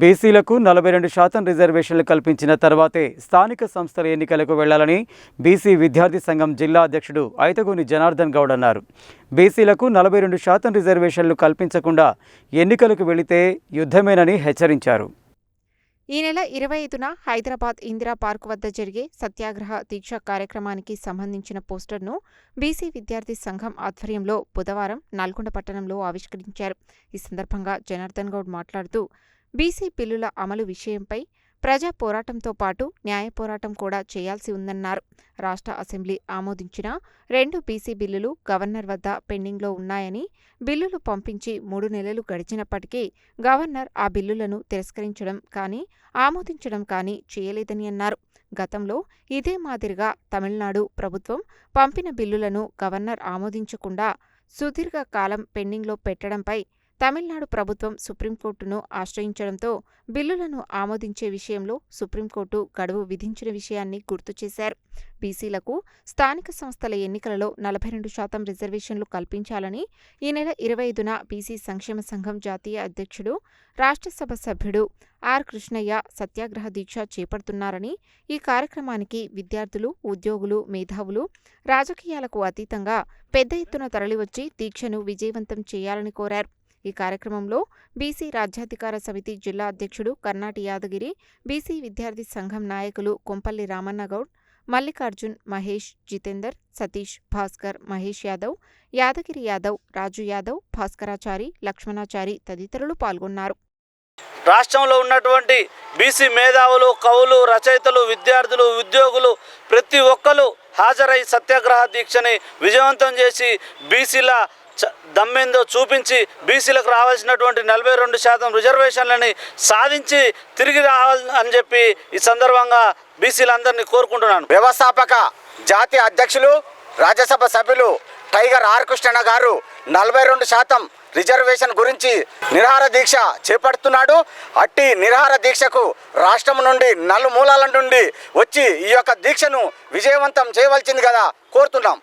బీసీలకు 42% రిజర్వేషన్లు కల్పించిన తర్వాతే స్థానిక సంస్థల ఎన్నికలకు వెళ్లాలని బీసీ విద్యార్థి సంఘం జిల్లా అధ్యక్షుడు ఐతగూని జనార్దన్ గౌడ్ అన్నారు. బీసీలకు 42% రిజర్వేషన్లు కల్పించకుండా ఎన్నికలకు వెళితే యుద్ధమేనని హెచ్చరించారు. ఈ నెల 25న హైదరాబాద్ ఇందిరా పార్క్ వద్ద జరిగే సత్యాగ్రహ దీక్ష కార్యక్రమానికి సంబంధించిన పోస్టర్ను బీసీ విద్యార్థి సంఘం ఆధ్వర్యంలో బుధవారం నల్గొండ పట్టణంలో ఆవిష్కరించారు. ఈ సందర్భంగా జనార్దన్ గౌడ్ మాట్లాడుతూ బీసీ బిల్లుల అమలు విషయంపై ప్రజా పోరాటంతో పాటు న్యాయ పోరాటం కూడా చేయాల్సి ఉందన్నారు. రాష్ట్ర అసెంబ్లీ ఆమోదించిన 2 బీసీ బిల్లులు గవర్నర్ వద్ద పెండింగ్లో ఉన్నాయని, బిల్లులు పంపించి 3 నెలలు గడిచినప్పటికీ గవర్నర్ ఆ బిల్లులను తిరస్కరించడం కానీ ఆమోదించడం కానీ చేయలేదని అన్నారు. గతంలో ఇదే మాదిరిగా తమిళనాడు ప్రభుత్వం పంపిన బిల్లులను గవర్నర్ ఆమోదించకుండా సుదీర్ఘ కాలం పెండింగ్లో పెట్టడంపై తమిళనాడు ప్రభుత్వం సుప్రీంకోర్టును ఆశ్రయించడంతో బిల్లులను ఆమోదించే విషయంలో సుప్రీంకోర్టు గడువు విధించిన విషయాన్ని గుర్తు చేశారు. బీసీలకు స్థానిక సంస్థల ఎన్నికలలో 42% రిజర్వేషన్లు కల్పించాలని ఈ నెల 25న బీసీ సంక్షేమ సంఘం జాతీయ అధ్యక్షుడు, రాష్ట్రసభ సభ్యుడు ఆర్. కృష్ణయ్య సత్యాగ్రహ దీక్ష చేపడుతున్నారని, ఈ కార్యక్రమానికి విద్యార్థులు, ఉద్యోగులు, మేధావులు రాజకీయాలకు అతీతంగా పెద్ద ఎత్తున తరలివచ్చి దీక్షను విజయవంతం చేయాలని కోరారు. ఈ కార్యక్రమంలో బీసీ రాజ్యాధికార సమితి జిల్లా అధ్యక్షుడు కర్నాటి యాదగిరి, బీసీ విద్యార్థి సంఘం నాయకులు కొంపల్లి రామన్నగౌడ్, మల్లికార్జున్, మహేష్, జితేందర్, సతీష్, భాస్కర్, మహేష్ యాదవ్, యాదగిరి యాదవ్, రాజు యాదవ్, భాస్కరాచారి, లక్ష్మణాచారి తదితరులు పాల్గొన్నారు. రాష్ట్రంలో ఉన్నటువంటి బీసీ మేధావులు, కవులు, రచయితలు, విద్యార్థులు, ఉద్యోగులు ప్రతి ఒక్కరు హాజరై సత్యాగ్రహ దీక్షని విజయవంతం చేసి బీసీల దమ్మేందో చూపించి బీసీలకు రావాల్సినటువంటి 42% రిజర్వేషన్లని సాధించి తిరిగి రావాలని చెప్పి ఈ సందర్భంగా బీసీలందరినీ కోరుకుంటున్నాను. వ్యవస్థాపక జాతీయ అధ్యక్షులు, రాజ్యసభ సభ్యులు టైగర్ ఆర్. కృష్ణ గారు 42% రిజర్వేషన్ గురించి నిరాహార దీక్ష చేపడుతున్నాడు. అట్టి నిరాహార దీక్షకు రాష్ట్రం నుండి నలుమూలల నుండి వచ్చి ఈ యొక్క దీక్షను విజయవంతం చేయవలసింది కదా కోరుతున్నాం.